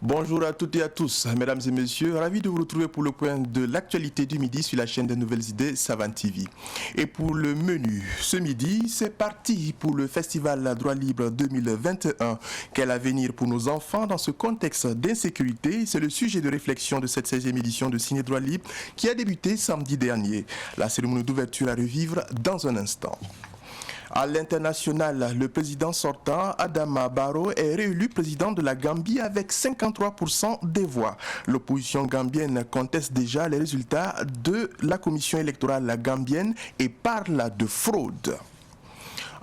Bonjour à toutes et à tous, mesdames et messieurs, ravi de vous retrouver pour le point de l'actualité du midi sur la chaîne des nouvelles idées Savane TV. Et pour le menu, ce midi, c'est parti pour le Festival Droit Libre 2021. Quel avenir pour nos enfants dans ce contexte d'insécurité? C'est le sujet de réflexion de cette 16e édition de Ciné Droit Libre qui a débuté samedi dernier. La cérémonie d'ouverture à revivre dans un instant. À l'international, le président sortant, Adama Barrow, est réélu président de la Gambie avec 53% des voix. L'opposition gambienne conteste déjà les résultats de la commission électorale gambienne et parle de fraude.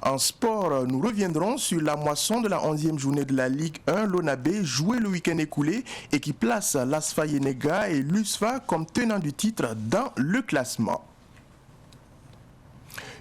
En sport, nous reviendrons sur la moisson de la 11e journée de la Ligue 1, l'ONAB, jouée le week-end écoulé et qui place l'ASFA Yenega et l'USFA comme tenants du titre dans le classement.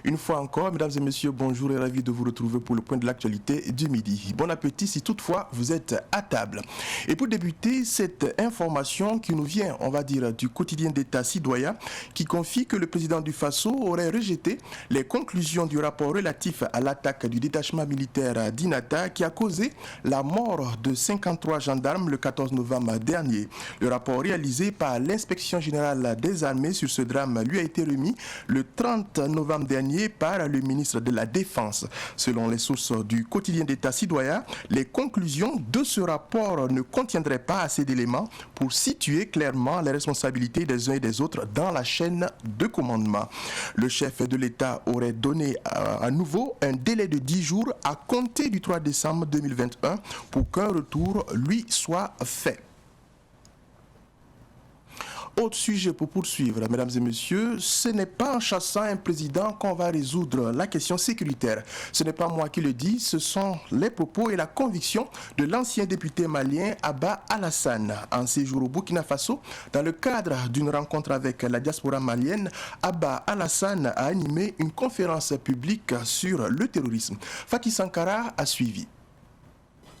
Une fois encore, mesdames et messieurs, bonjour et ravi de vous retrouver pour le point de l'actualité du midi. Bon appétit si toutefois vous êtes à table. Et pour débuter, cette information qui nous vient, on va dire, du quotidien d'État citoyen, qui confie que le président du Faso aurait rejeté les conclusions du rapport relatif à l'attaque du détachement militaire d'Inata qui a causé la mort de 53 gendarmes le 14 novembre dernier. Le rapport réalisé par l'inspection générale des armées sur ce drame lui a été remis le 30 novembre dernier par le ministre de la Défense. Selon les sources du quotidien d'État citoyen, les conclusions de ce rapport ne contiendraient pas assez d'éléments pour situer clairement les responsabilités des uns et des autres dans la chaîne de commandement. Le chef de l'État aurait donné à nouveau un délai de 10 jours à compter du 3 décembre 2021 pour qu'un retour lui soit fait. Autre sujet pour poursuivre, mesdames et messieurs, ce n'est pas en chassant un président qu'on va résoudre la question sécuritaire. Ce n'est pas moi qui le dis, ce sont les propos et la conviction de l'ancien député malien Abba Alassane. En séjour au Burkina Faso, dans le cadre d'une rencontre avec la diaspora malienne, Abba Alassane a animé une conférence publique sur le terrorisme. Fatih Sankara a suivi.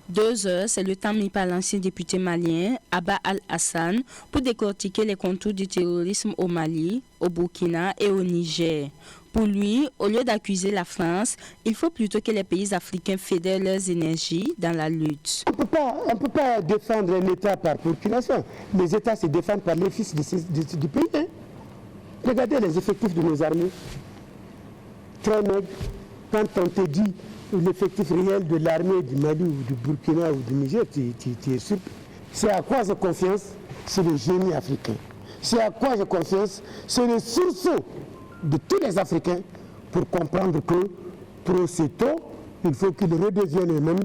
2 heures, c'est le temps mis par l'ancien député malien Abba Al-Hassan pour décortiquer les contours du terrorisme au Mali, au Burkina et au Niger. Pour lui, au lieu d'accuser la France, il faut plutôt que les pays africains fédèrent leurs énergies dans la lutte. On ne peut pas défendre un État par procuration. Les États se défendent par les fils du pays. Hein. Regardez les effectifs de nos armées. Très maigres. Quand on te dit l'effectif réel de l'armée du Mali ou du Burkina ou du Niger, tu es surpris. C'est à quoi j'ai confiance? C'est le génie africain. C'est à quoi j'ai confiance? C'est le sursaut de tous les Africains pour comprendre que trop c'est tôt, il faut qu'ils redeviennent eux-mêmes,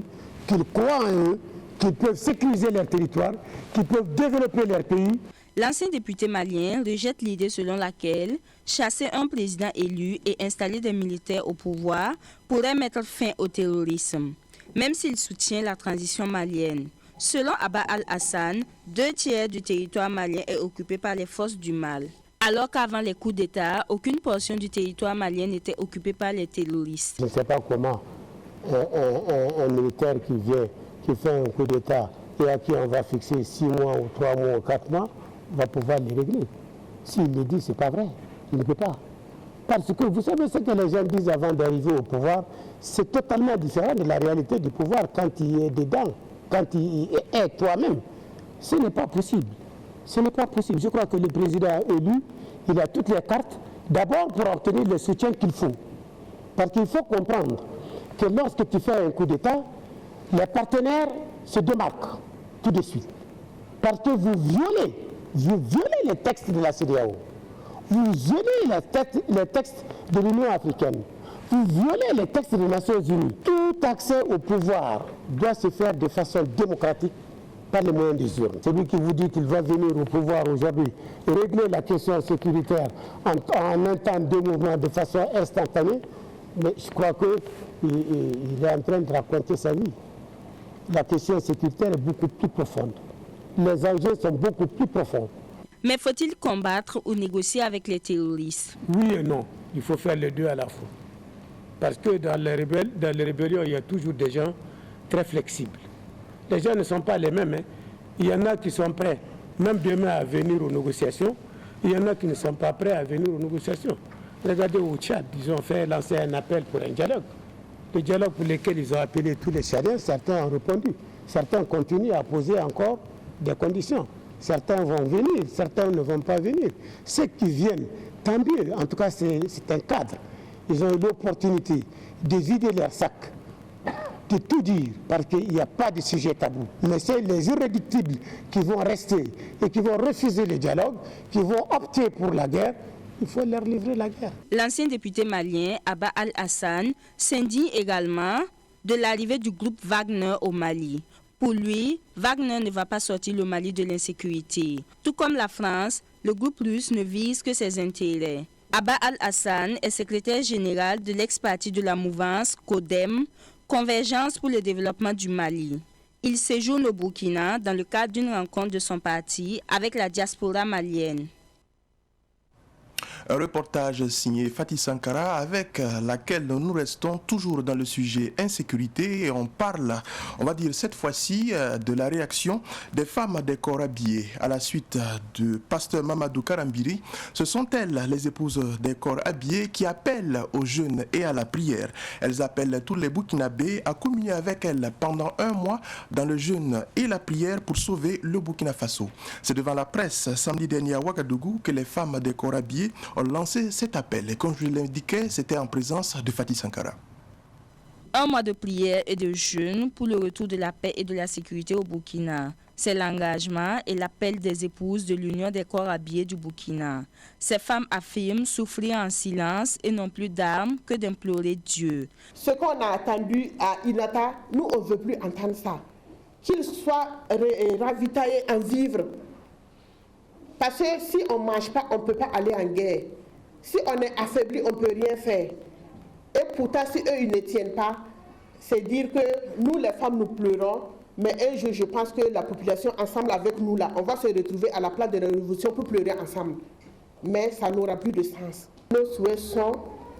qu'ils croient en eux, qu'ils peuvent sécuriser leur territoire, qu'ils peuvent développer leur pays. L'ancien député malien rejette l'idée selon laquelle chasser un président élu et installer des militaires au pouvoir pourrait mettre fin au terrorisme, même s'il soutient la transition malienne. Selon Abba Al-Hassan, 2 tiers du territoire malien est occupé par les forces du mal. Alors qu'avant les coups d'État, aucune portion du territoire malien n'était occupée par les terroristes. Je ne sais pas comment un militaire qui fait un coup d'État et à qui on va fixer 6 mois ou 3 mois ou 4 mois, va pouvoir les régler. S'il le dit, ce n'est pas vrai. Il ne peut pas. Parce que vous savez ce que les gens disent avant d'arriver au pouvoir, c'est totalement différent de la réalité du pouvoir quand il est dedans, quand il est toi-même. Ce n'est pas possible. Ce n'est pas possible. Je crois que le président élu, il a toutes les cartes, d'abord pour obtenir le soutien qu'il faut. Parce qu'il faut comprendre que lorsque tu fais un coup d'État, les partenaires se démarquent tout de suite. Parce que vous violez les textes de la CEDEAO, vous violez les textes de l'Union africaine, vous violez les textes des Nations Unies. Tout accès au pouvoir doit se faire de façon démocratique par les moyens des urnes. Celui qui vous dit qu'il va venir au pouvoir aujourd'hui et régler la question sécuritaire en un temps de mouvement de façon instantanée, mais je crois qu'il est en train de raconter sa vie. La question sécuritaire est beaucoup plus profonde. Les enjeux sont beaucoup plus profonds. Mais faut-il combattre ou négocier avec les terroristes? Oui et non. Il faut faire les deux à la fois. Parce que dans les rébellions, il y a toujours des gens très flexibles. Les gens ne sont pas les mêmes. Hein. Il y en a qui sont prêts, même demain, à venir aux négociations. Il y en a qui ne sont pas prêts à venir aux négociations. Regardez au Tchad, ils ont fait lancer un appel pour un dialogue. Le dialogue pour lequel ils ont appelé tous les Tchadiens, certains ont répondu. Certains continuent à poser encore des conditions. Certains vont venir, certains ne vont pas venir. Ceux qui viennent, tant mieux. En tout cas, c'est un cadre. Ils ont eu l'opportunité de vider leur sac, de tout dire, parce qu'il n'y a pas de sujet tabou. Mais c'est les irréductibles qui vont rester et qui vont refuser le dialogue, qui vont opter pour la guerre. Il faut leur livrer la guerre. L'ancien député malien, Abba Al-Hassan, s'indigne également de l'arrivée du groupe Wagner au Mali. Pour lui, Wagner ne va pas sortir le Mali de l'insécurité. Tout comme la France, le groupe russe ne vise que ses intérêts. Abba Al-Hassan est secrétaire général de l'ex-parti de la mouvance CODEM, Convergence pour le développement du Mali. Il séjourne au Burkina dans le cadre d'une rencontre de son parti avec la diaspora malienne. Un reportage signé Fatih Sankara avec laquelle nous restons toujours dans le sujet insécurité et on parle, on va dire cette fois-ci, de la réaction des femmes des corps habillés à la suite de pasteur Mamadou Karambiri. Ce sont elles, les épouses des corps habillés, qui appellent au jeûne et à la prière. Elles appellent tous les Burkinabés à communier avec elles pendant un mois dans le jeûne et la prière pour sauver le Burkina Faso. C'est devant la presse samedi dernier à Ouagadougou que les femmes des corps habillés ont lancé cet appel. Et comme je l'indiquais, c'était en présence de Fatih Sankara. Un mois de prière et de jeûne pour le retour de la paix et de la sécurité au Burkina. C'est l'engagement et l'appel des épouses de l'Union des corps habillés du Burkina. Ces femmes affirment souffrir en silence et n'ont plus d'armes que d'implorer Dieu. Ce qu'on a attendu à Inata, nous on ne veut plus entendre ça. Qu'ils soient ravitaillés en vivres. Parce que si on ne mange pas, on ne peut pas aller en guerre. Si on est affaibli, on ne peut rien faire. Et pourtant, si eux, ils ne tiennent pas, c'est dire que nous, les femmes, nous pleurons. Mais un jour, je pense que la population, ensemble avec nous, là, on va se retrouver à la place de la révolution pour pleurer ensemble. Mais ça n'aura plus de sens. Nos souhaits sont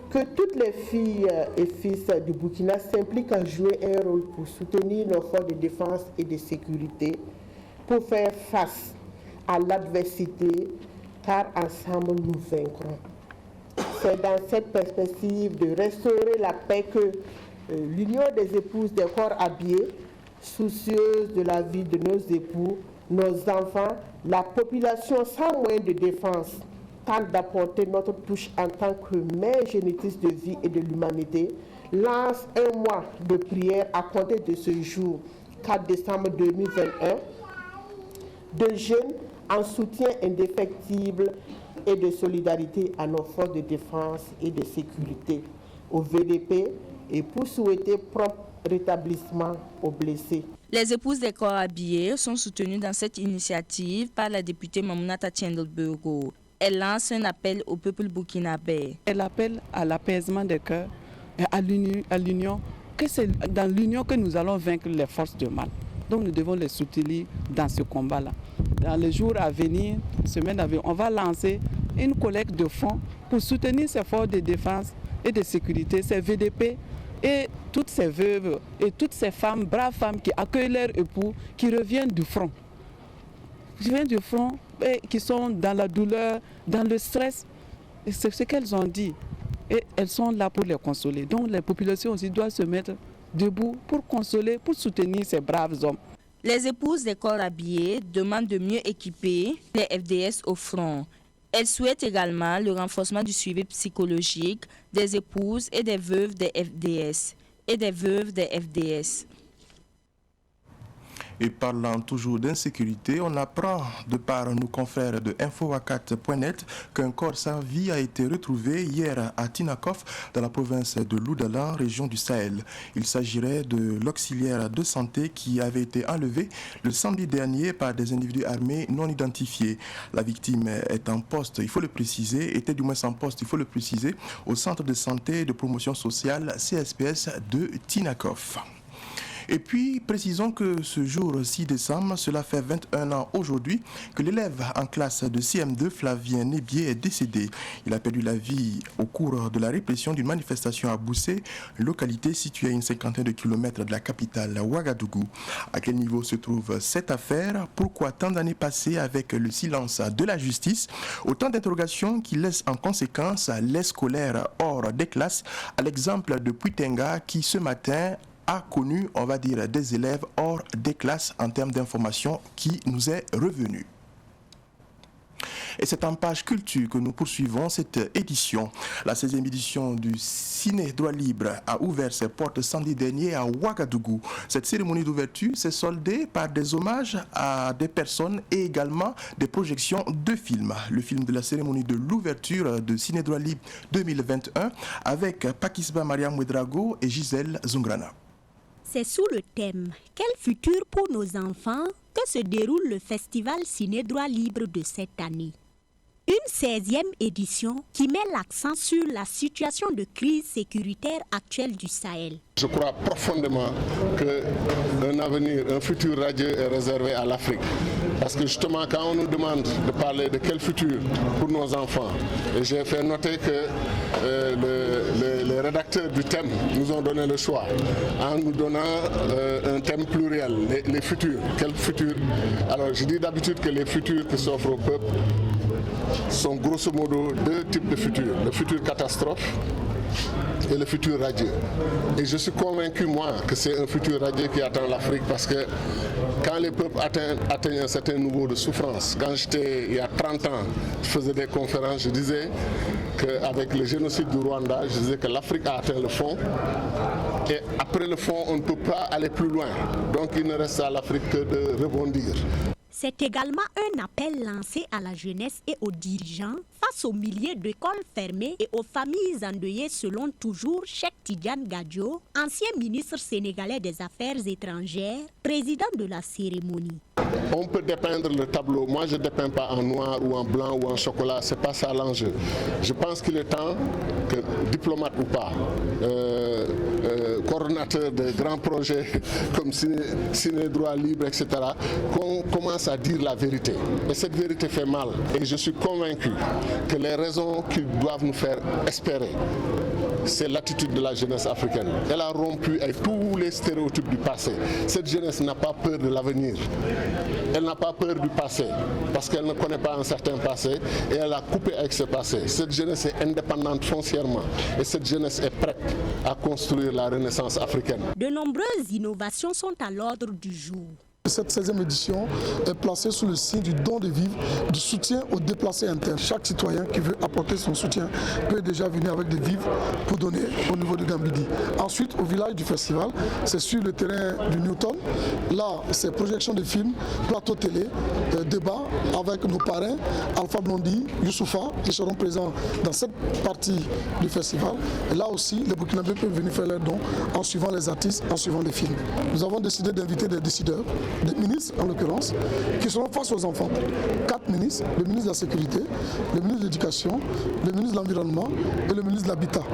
que toutes les filles et fils du Burkina s'impliquent à jouer un rôle pour soutenir nos forces de défense et de sécurité, pour faire face à l'adversité, car ensemble nous vaincrons. C'est dans cette perspective de restaurer la paix que l'Union des épouses des corps habillés, soucieuse de la vie de nos époux, nos enfants, la population sans moyens de défense, tente d'apporter notre touche en tant que mère génitrice de vie et de l'humanité, lance un mois de prière à compter de ce jour, 4 décembre 2021, de jeûne en soutien indéfectible et de solidarité à nos forces de défense et de sécurité, au VDP, et pour souhaiter propre rétablissement aux blessés. Les épouses des corps habillés sont soutenues dans cette initiative par la députée Mamounata Tiendel-Burgo. Elle lance un appel au peuple burkinabé. Elle appelle à l'apaisement des cœurs et à l'union, que c'est dans l'union que nous allons vaincre les forces du mal. Donc nous devons les soutenir dans ce combat-là. Dans les jours à venir, semaines à venir, on va lancer une collecte de fonds pour soutenir ces forces de défense et de sécurité, ces VDP et toutes ces veuves et toutes ces femmes, braves femmes qui accueillent leurs époux, qui reviennent du front. Qui reviennent du front et qui sont dans la douleur, dans le stress. Et c'est ce qu'elles ont dit. Et elles sont là pour les consoler. Donc les populations aussi doivent se mettre debout pour consoler, pour soutenir ces braves hommes. Les épouses des corps habillés demandent de mieux équiper les FDS au front. Elles souhaitent également le renforcement du suivi psychologique des épouses et des veuves des FDS. Et parlant toujours d'insécurité, on apprend de par nos confrères de Infowakat.net qu'un corps sans vie a été retrouvé hier à Tinakov, dans la province de Loudalan, région du Sahel. Il s'agirait de l'auxiliaire de santé qui avait été enlevé le samedi dernier par des individus armés non identifiés. La victime est en poste, il faut le préciser, était du moins en poste, il faut le préciser, au centre de santé et de promotion sociale CSPS de Tinakov. Et puis, précisons que ce jour 6 décembre, cela fait 21 ans aujourd'hui que l'élève en classe de CM2, Flavien Nébier, est décédé. Il a perdu la vie au cours de la répression d'une manifestation à Boussé, localité située à une cinquantaine de kilomètres de la capitale Ouagadougou. À quel niveau se trouve cette affaire? Pourquoi tant d'années passées avec le silence de la justice? Autant d'interrogations qui laissent en conséquence les scolaires hors des classes, à l'exemple de Puitenga qui ce matin a connu, on va dire, des élèves hors des classes en termes d'information qui nous est revenu. Et c'est en page culture que nous poursuivons cette édition. La 16e édition du Ciné Droit Libre a ouvert ses portes samedi dernier à Ouagadougou. Cette cérémonie d'ouverture s'est soldée par des hommages à des personnes et également des projections de films. Le film de la cérémonie de l'ouverture de Ciné Droit Libre 2021 avec Pakisba Mariam Ouedraogo et Gisèle Zungrana. C'est sous le thème « Quel futur pour nos enfants ?» que se déroule le festival Ciné Droit Libre de cette année. Une 16e édition qui met l'accent sur la situation de crise sécuritaire actuelle du Sahel. Je crois profondément qu'un avenir, un futur radieux est réservé à l'Afrique. Parce que justement, quand on nous demande de parler de quel futur pour nos enfants, et j'ai fait noter que les rédacteurs du thème nous ont donné le choix, en nous donnant un thème pluriel, les futurs. Quel futur? Alors je dis d'habitude que les futurs qui s'offrent au peuple sont grosso modo deux types de futurs. Le futur catastrophe et le futur radieux. Et je suis convaincu, moi, que c'est un futur radieux qui attend l'Afrique parce que quand les peuples atteignent un certain niveau de souffrance, quand j'étais il y a 30 ans, je faisais des conférences, je disais qu'avec le génocide du Rwanda, je disais que l'Afrique a atteint le fond et après le fond, on ne peut pas aller plus loin. Donc il ne reste à l'Afrique que de rebondir. C'est également un appel lancé à la jeunesse et aux dirigeants face aux milliers d'écoles fermées et aux familles endeuillées selon toujours Cheikh Tidiane Gadio, ancien ministre sénégalais des Affaires étrangères, président de la cérémonie. On peut dépeindre le tableau. Moi, je ne dépeins pas en noir ou en blanc ou en chocolat. Ce n'est pas ça l'enjeu. Je pense qu'il est temps que, diplomate ou pas, coordonnateur de grands projets comme Ciné Droit Libre, etc., qu'on commence à dire la vérité. Et cette vérité fait mal. Et je suis convaincu que les raisons qui doivent nous faire espérer, c'est l'attitude de la jeunesse africaine. Elle a rompu avec tous les stéréotypes du passé. Cette jeunesse n'a pas peur de l'avenir. Elle n'a pas peur du passé parce qu'elle ne connaît pas un certain passé et elle a coupé avec ce passé. Cette jeunesse est indépendante foncièrement et cette jeunesse est prête à construire la renaissance africaine. De nombreuses innovations sont à l'ordre du jour. Cette 16e édition est placée sous le signe du don de vivres, du soutien aux déplacés internes. Chaque citoyen qui veut apporter son soutien peut déjà venir avec des vivres pour donner au niveau de Gambidi. Ensuite, au village du festival, c'est sur le terrain du Newton. Là, c'est projection de films, plateau télé, débat avec nos parrains, Alpha Blondy, Youssoufa, qui seront présents dans cette partie du festival. Et là aussi, les Burkinabés peuvent venir faire leurs dons en suivant les artistes, en suivant les films. Nous avons décidé d'inviter des décideurs, des ministres en l'occurrence, qui seront face aux enfants. 4 ministres, le ministre de la Sécurité, le ministre de l'Éducation, le ministre de l'Environnement et le ministre de l'Habitat,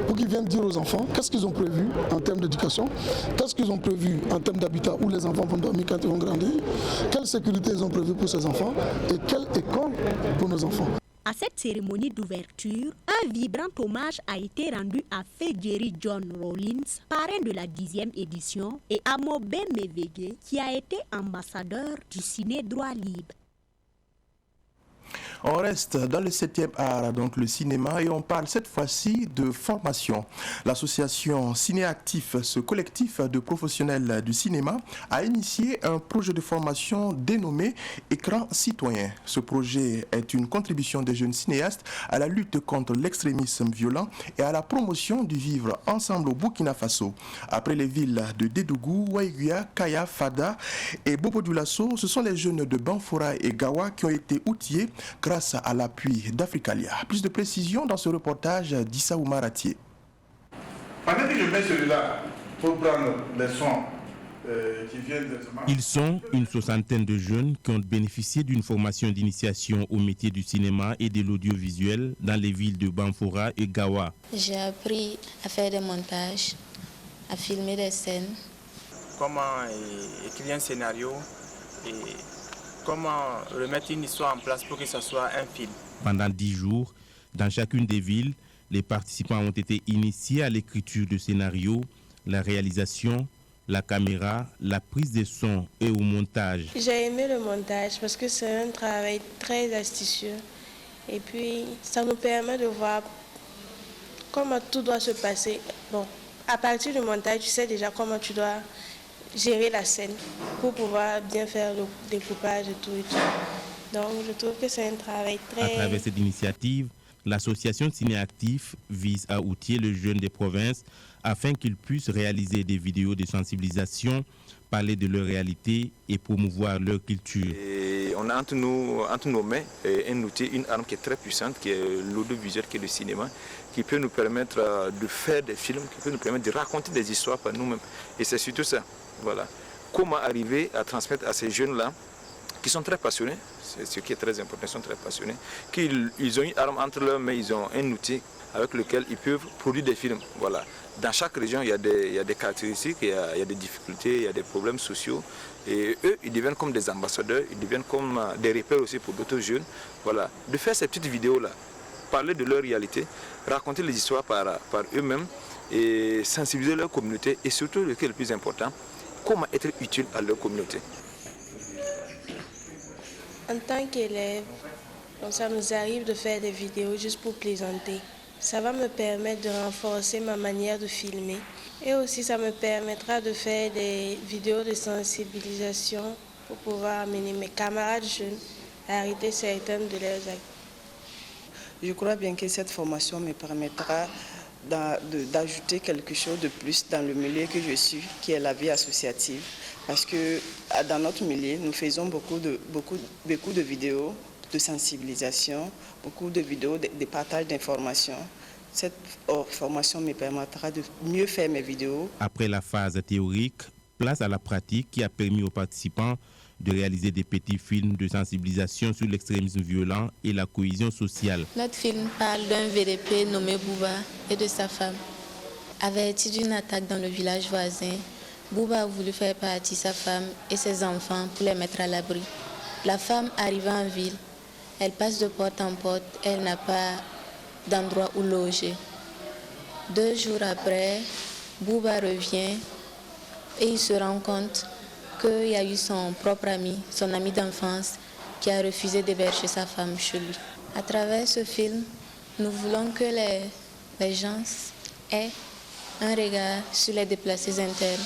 pour qu'ils viennent dire aux enfants qu'est-ce qu'ils ont prévu en termes d'éducation, qu'est-ce qu'ils ont prévu en termes d'habitat où les enfants vont dormir quand ils vont grandir, quelle sécurité ils ont prévu pour ces enfants et quelle école pour nos enfants. À cette cérémonie d'ouverture, un vibrant hommage a été rendu à Fejeri John Rawlins, parrain de la 10e édition, et à Mobe Mevege, qui a été ambassadeur du Ciné Droit Libre. On reste dans le 7e art, donc le cinéma, et on parle cette fois-ci de formation. L'association Cinéactif, ce collectif de professionnels du cinéma, a initié un projet de formation dénommé Écran citoyen. Ce projet est une contribution des jeunes cinéastes à la lutte contre l'extrémisme violent et à la promotion du vivre ensemble au Burkina Faso. Après les villes de Dédougou, Waïguia, Kaya, Fada et Bobo-Dioulasso, ce sont les jeunes de Banfora et Gawa qui ont été outillés grâce à l'appui d'Africalia. Plus de précisions dans ce reportage d'Issa Oumaratier. Pendant que je mets celui-là pour prendre les sons qui viennent directement... Ils sont une soixantaine de jeunes qui ont bénéficié d'une formation d'initiation au métier du cinéma et de l'audiovisuel dans les villes de Banfora et Gawa. J'ai appris à faire des montages, à filmer des scènes. Comment écrire un scénario et comment remettre une histoire en place pour que ce soit un film. Pendant 10 jours, dans chacune des villes, les participants ont été initiés à l'écriture de scénarios, la réalisation, la caméra, la prise de son et au montage. J'ai aimé le montage parce que c'est un travail très astucieux et puis ça nous permet de voir comment tout doit se passer À partir du montage, tu sais déjà comment tu dois gérer la scène pour pouvoir bien faire le découpage et tout. Donc je trouve que c'est un travail très... À travers cette initiative, l'association Cinéactif vise à outiller les jeunes des provinces afin qu'ils puissent réaliser des vidéos de sensibilisation, parler de leur réalité et promouvoir leur culture. Et on a entre nos mains un outil, une arme qui est très puissante, qui est l'audiovisuel, qui est le cinéma, qui peut nous permettre de faire des films, qui peut nous permettre de raconter des histoires par nous-mêmes. Et c'est surtout ça. Voilà. Comment arriver à transmettre à ces jeunes-là, qui sont très passionnés, c'est ce qui est très important, ils sont très passionnés, qu'ils ont une arme entre leurs mains, ils ont un outil avec lequel ils peuvent produire des films. Voilà. Dans chaque région, il y a des caractéristiques, il y a des difficultés, il y a des problèmes sociaux. Et eux, ils deviennent comme des ambassadeurs, ils deviennent comme des repères aussi pour d'autres jeunes. Voilà. De faire ces petites vidéos-là, parler de leur réalité, raconter les histoires par eux-mêmes et sensibiliser leur communauté. Et surtout, ce qui est le plus important, comment être utile à leur communauté. En tant qu'élève, ça nous arrive de faire des vidéos juste pour plaisanter. Ça va me permettre de renforcer ma manière de filmer. Et aussi, ça me permettra de faire des vidéos de sensibilisation pour pouvoir amener mes camarades jeunes à arrêter certaines de leurs actes. Je crois bien que cette formation me permettra d'ajouter quelque chose de plus dans le milieu que je suis, qui est la vie associative. Parce que dans notre milieu, nous faisons beaucoup de vidéos de sensibilisation, beaucoup de vidéos de partage d'informations. Cette formation me permettra de mieux faire mes vidéos. Après la phase théorique, place à la pratique qui a permis aux participants de réaliser des petits films de sensibilisation sur l'extrémisme violent et la cohésion sociale. Notre film parle d'un VDP nommé Bouba et de sa femme. Averti d'une attaque dans le village voisin, Bouba a voulu faire partir sa femme et ses enfants pour les mettre à l'abri. La femme arriva en ville. Elle passe de porte en porte, elle n'a pas d'endroit où loger. 2 jours après, Bouba revient et il se rend compte qu'il y a eu son propre ami, son ami d'enfance, qui a refusé d'héberger sa femme chez lui. À travers ce film, nous voulons que les gens aient un regard sur les déplacés internes,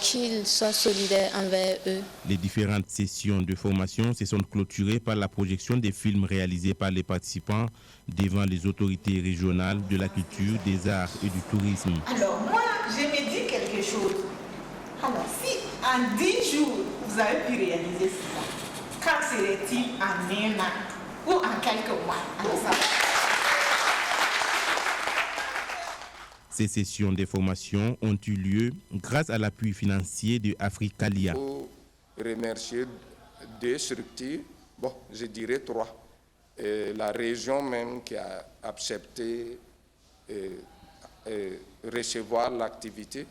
qu'ils soient solidaires envers eux. Les différentes sessions de formation se sont clôturées par la projection des films réalisés par les participants devant les autorités régionales de la culture, des arts et du tourisme. Alors moi, je me dis quelque chose. Alors si en 10 jours, vous avez pu réaliser ça, quand serait-il en 1 an ou en quelques mois? Alors ça va. Ces sessions de formation ont eu lieu grâce à l'appui financier de Africalia. Il faut remercier 2 structures, bon, je dirais 3. La région même qui a accepté recevoir l'activité,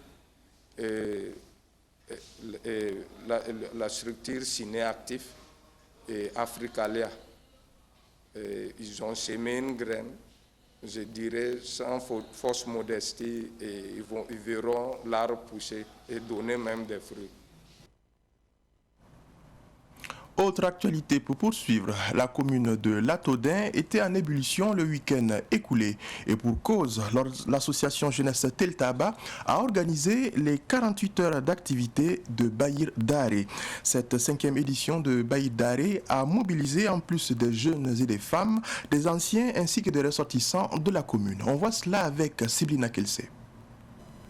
la structure Cinéactif et Africalia. Ils ont semé une graine. Je dirais sans fausse modestie, et ils verront l'arbre pousser et donner même des fruits. Autre actualité pour poursuivre, la commune de Lataudin était en ébullition le week-end écoulé. Et pour cause, l'association Jeunesse Teltaba a organisé les 48 heures d'activité de Bahir Daré. Cette 5e édition de Bahir Daré a mobilisé en plus des jeunes et des femmes, des anciens ainsi que des ressortissants de la commune. On voit cela avec Siblina Kelsey.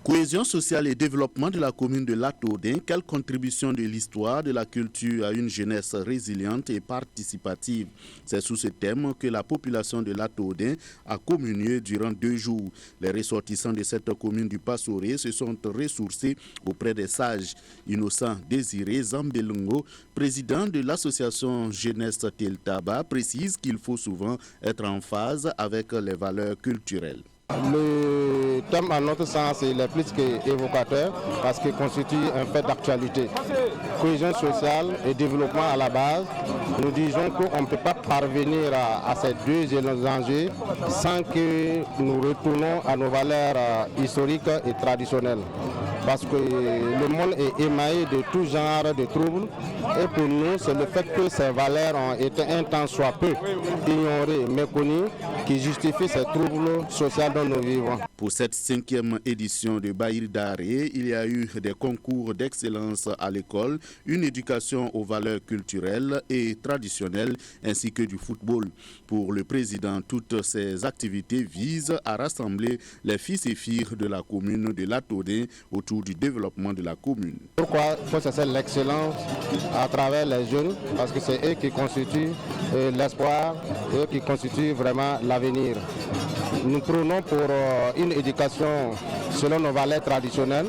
Cohésion sociale et développement de la commune de Lataudin, quelle contribution de l'histoire, de la culture à une jeunesse résiliente et participative. C'est sous ce thème que la population de Lataudin a communié durant 2 jours. Les ressortissants de cette commune du Passoré se sont ressourcés auprès des sages. Innocent Désiré Zambelungo, président de l'association Jeunesse Teltaba, précise qu'il faut souvent être en phase avec les valeurs culturelles. Le thème, à notre sens, il est plus qu'évocateur parce qu'il constitue un fait d'actualité. Cohésion sociale et développement à la base, nous disons qu'on ne peut pas parvenir à ces 2 enjeux sans que nous retournons à nos valeurs historiques et traditionnelles. Parce que le monde est émaillé de tout genre de troubles Et pour nous, c'est le fait que ces valeurs ont été un temps soit peu ignorées, méconnues, qui justifie ces troubles sociaux dont nous vivons. Pour cette 5e édition de Bahir Daré, il y a eu des concours d'excellence à l'école, une éducation aux valeurs culturelles et traditionnelles, ainsi que du football. Pour le président, toutes ces activités visent à rassembler les fils et filles de la commune de Latodin autour du développement de la commune. Pourquoi il faut chercher l'excellence à travers les jeunes? Parce que c'est eux qui constituent l'espoir, eux qui constituent vraiment l'avenir. Nous prenons pour une éducation selon nos valeurs traditionnelles,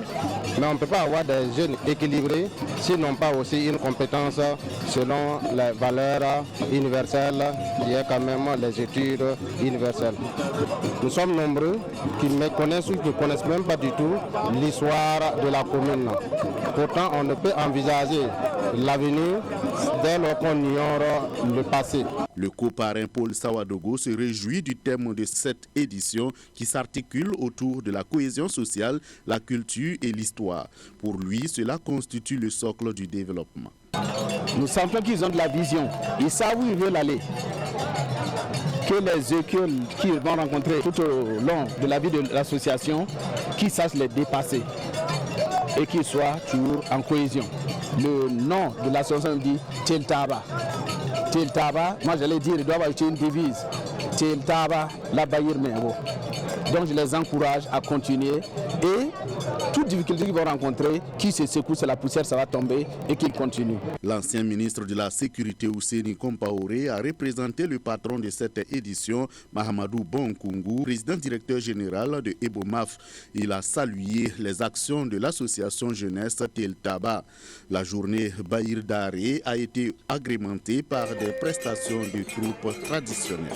mais on ne peut pas avoir des jeunes équilibrés s'ils n'ont pas aussi une compétence selon les valeurs universelles, qui est quand même les études universelles. Nous sommes nombreux qui méconnaissent ou qui ne connaissent même pas du tout l'histoire de la commune. Pourtant, on ne peut envisager l'avenir dès lors qu'on ignore le passé. Le coparrain Paul Sawadogo se réjouit du thème de cette édition qui s'articule autour de la cohésion sociale, la culture et l'histoire. Pour lui, cela constitue le socle du développement. Nous sentons qu'ils ont de la vision, ils savent où ils veulent aller. Que les écueils qu'ils vont rencontrer tout au long de la vie de l'association, qu'ils sachent les dépasser et qu'ils soient toujours en cohésion. Le nom de l'association dit Téltaba. Téltaba, moi j'allais dire, il doit avoir une devise. Téltaba, la Bahir Mengo. Donc je les encourage à continuer et toute difficulté qu'ils vont rencontrer, qui se secoue, c'est la poussière, ça va tomber et qu'ils continuent. L'ancien ministre de la Sécurité Ousseini Compaoré a représenté le patron de cette édition, Mahamadou Bonkungu, président directeur général de Ebomaf. Il a salué les actions de l'association jeunesse Tel Taba. La journée Bahir Daré a été agrémentée par des prestations de troupes traditionnelles.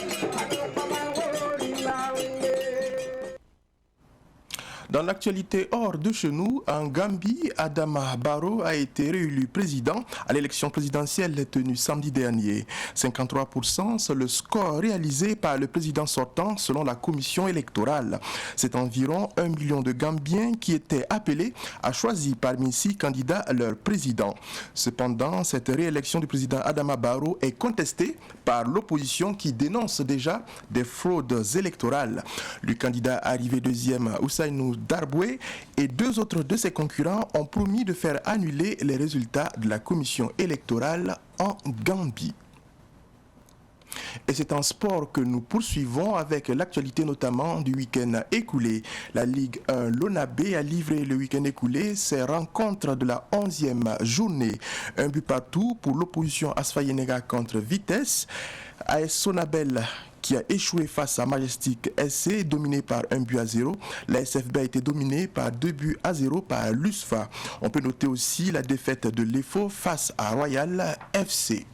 Dans l'actualité hors de chez nous, en Gambie, Adama Barrow a été réélu président à l'élection présidentielle tenue samedi dernier. 53%, c'est le score réalisé par le président sortant selon la commission électorale. C'est environ 1 million de Gambiens qui étaient appelés à choisir parmi 6 candidats leur président. Cependant, cette réélection du président Adama Barrow est contestée par l'opposition qui dénonce déjà des fraudes électorales. Le candidat arrivé deuxième, Oussainou Darboué, et 2 autres de ses concurrents ont promis de faire annuler les résultats de la commission électorale en Gambie. Et c'est en sport que nous poursuivons avec l'actualité notamment du week-end écoulé. La Ligue 1 Lonabé a livré le week-end écoulé ses rencontres de la 11e journée. Un but partout pour l'opposition Asfayenega contre Vitesse. AS Sonabel qui a échoué face à Majestic SC, dominé par 1-0. La SFB a été dominée par 2-0 par l'USFA. On peut noter aussi la défaite de l'EFO face à Royal FC.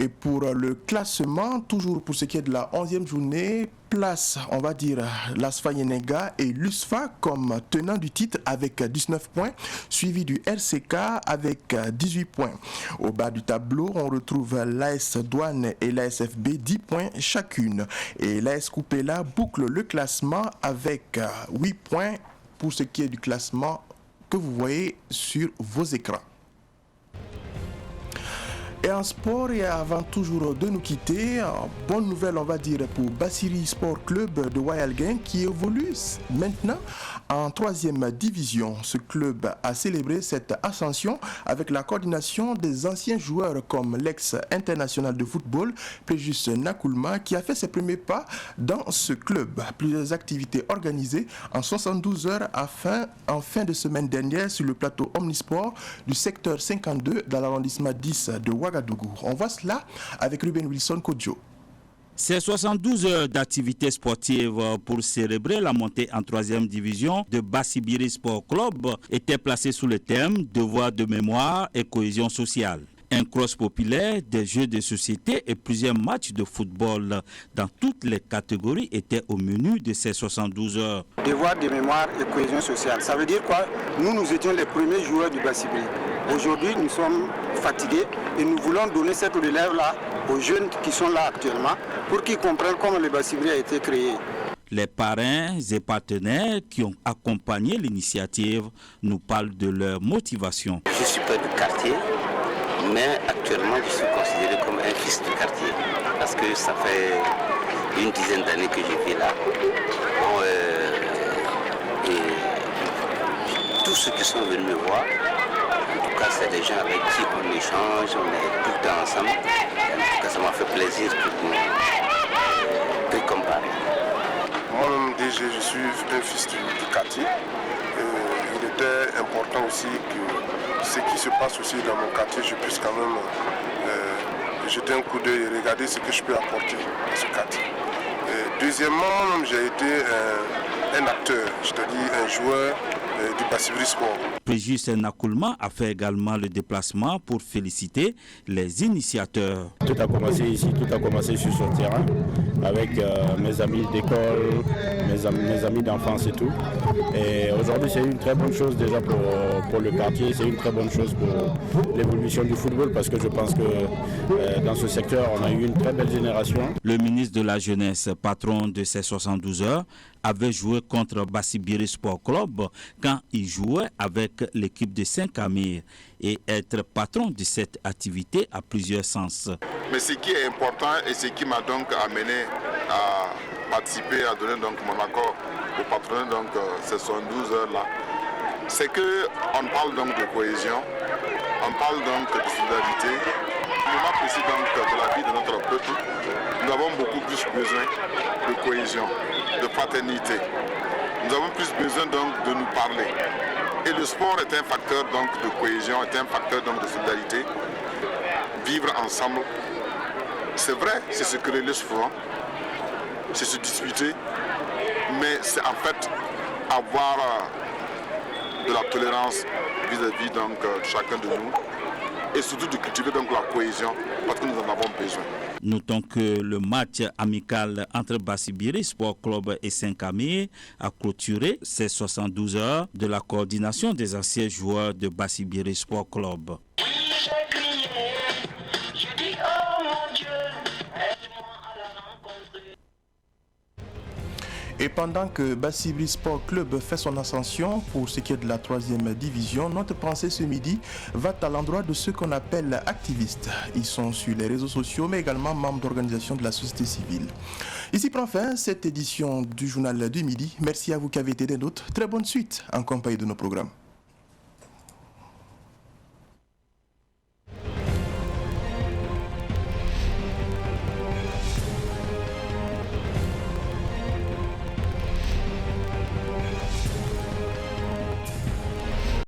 Et pour le classement, toujours pour ce qui est de la 11e journée, place, on va dire, l'Asfayenega et l'USFA comme tenant du titre avec 19 points, suivi du RCK avec 18 points. Au bas du tableau, on retrouve l'AS Douane et l'ASFB 10 points chacune. Et l'AS Coupela boucle le classement avec 8 points pour ce qui est du classement que vous voyez sur vos écrans. Et en sport, et avant toujours de nous quitter, bonne nouvelle on va dire pour Bassiri Sport Club de Wayalgain qui évolue maintenant en 3e division. Ce club a célébré cette ascension avec la coordination des anciens joueurs comme l'ex-international de football Préjus Nakoulma qui a fait ses premiers pas dans ce club. Plusieurs activités organisées en 72 heures en fin de semaine dernière sur le plateau Omnisport du secteur 52 dans l'arrondissement 10 de Ouagadougou. On voit cela avec Ruben Wilson Kodjo. Ces 72 heures d'activités sportives pour célébrer la montée en 3e division de Bassibiri Sport Club étaient placées sous le thème devoir de mémoire et cohésion sociale. Un cross populaire, des jeux de société et plusieurs matchs de football dans toutes les catégories étaient au menu de ces 72 heures. Devoir de mémoire et cohésion sociale, ça veut dire quoi? Nous étions les premiers joueurs du Bassibiri. Aujourd'hui, nous sommes fatigués et nous voulons donner cette relève-là aux jeunes qui sont là actuellement pour qu'ils comprennent comment le Bassibiri a été créé. Les parrains et partenaires qui ont accompagné l'initiative nous parlent de leur motivation. Je suis père de quartier Mais actuellement, je suis considéré comme un fils du quartier. Parce que ça fait une dizaine d'années que je vis là. Bon, et tous ceux qui sont venus me voir, en tout cas, c'est des gens avec qui on échange, on est tout le temps ensemble. En tout cas, ça m'a fait plaisir de comparer. Moi-même, déjà, je suis un fils du quartier. Il était important aussi que ce qui se passe aussi dans mon quartier, je puisse quand même jeter un coup d'œil et regarder ce que je peux apporter à ce quartier. Deuxièmement, moi-même, j'ai été un acteur, c'est-à-dire un joueur du Bassibiri Sport. Préjus Nakoulma a fait également le déplacement pour féliciter les initiateurs. Tout a commencé ici, tout a commencé sur ce terrain avec mes amis d'école, mes amis d'enfance et tout. Et aujourd'hui, c'est une très bonne chose déjà pour le quartier, c'est une très bonne chose pour l'évolution du football parce que je pense que dans ce secteur, on a eu une très belle génération. Le ministre de la Jeunesse, patron de ces 72 heures, avait joué contre Bassibiri Sport Club quand il jouait avec l'équipe de Saint-Camille et être patron de cette activité a plusieurs sens. Mais ce qui est important et ce qui m'a donc amené à participer, à donner donc mon accord au patronat donc ces 72 heures-là, c'est qu'on parle donc de cohésion, on parle donc de solidarité. Au moment précis donc de la vie de notre peuple, nous avons beaucoup plus besoin de cohésion, de fraternité. Nous avons plus besoin donc de nous parler. Et le sport est un facteur donc de cohésion, est un facteur donc de solidarité. Vivre ensemble, c'est vrai, c'est se quereller souvent, c'est se disputer, mais c'est en fait avoir de la tolérance vis-à-vis donc chacun de nous et surtout de cultiver donc la cohésion parce que nous en avons besoin. Notons que le match amical entre Bassibiri Sport Club et Saint-Camille a clôturé ces 72 heures de la coordination des anciens joueurs de Bassibiri Sport Club. Et pendant que Bassibiri Sport Club fait son ascension pour ce qui est de la 3e division, notre pensée ce midi va à l'endroit de ceux qu'on appelle activistes. Ils sont sur les réseaux sociaux mais également membres d'organisations de la société civile. Ici prend fin cette édition du journal du midi. Merci à vous qui avez été des nôtres. Très bonne suite en compagnie de nos programmes.